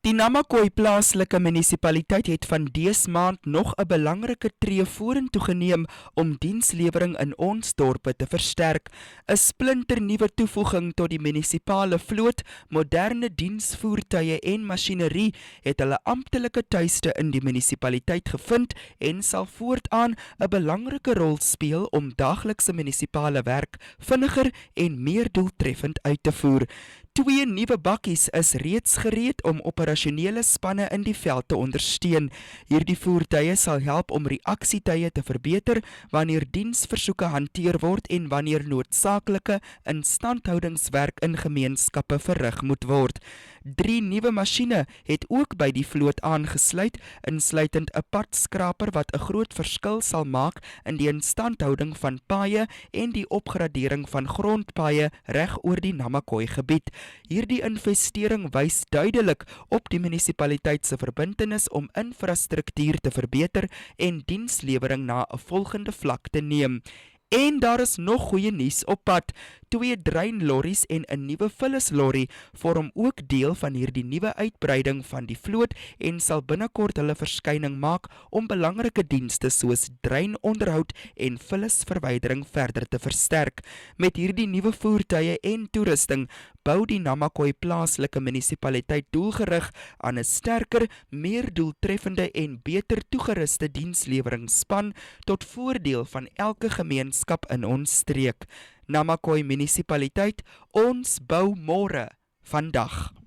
Die Namakwa plaaslike munisipaliteit het van dese maand nog 'n belangrike tree vorentoe geneem om dienslewering in ons dorpe te versterk. 'n Splinternuwe toevoeging tot die munisipale vloot, moderne diensvoertuie en masjinerie het hulle amptelike tuiste in die munisipaliteit gevind en sal voortaan 'n belangrike rol speel om daaglikse munisipale werk vinniger en meer doeltreffend uit te voer. 2 nuwe bakkies is reeds gereed om operasionele spanne in die veld te ondersteun. Hierdie voertuie sal help om reaksietye te verbeter wanneer diensversoeke hanteer word en wanneer noodsaaklike instandhoudingswerk in gemeenskappe verrig moet word. 3 nuwe masjiene het ook by die vloot aangesluit, insluitend 'n padskraper wat 'n groot verskil sal maak in die instandhouding van paaie en die opgradering van grondpaaie reg oor die Namakwa gebied. Hierdie investering wys duidelik op die munisipaliteit se verbintenis om infrastruktuur te verbeter en dienslewering na 'n volgende vlak te neem. En daar is nog goeie nuus op pad. 2 dreinlorries en 'n nuwe vullislorry vorm ook deel van hierdie nuwe uitbreiding van die vloot en sal binnekort hulle verskyning maak om belangrike dienste soos dreinonderhoud en vullisverwydering verder te versterk. Met hierdie nuwe voertuie en toerusting bou die Namakwa plaaslike munisipaliteit doelgerig aan 'n sterker, meer doeltreffende en beter toegeruste diensleweringsspan tot voordeel van elke gemeenskap in ons streek. Namakwa munisipaliteit, ons bou môre vandag.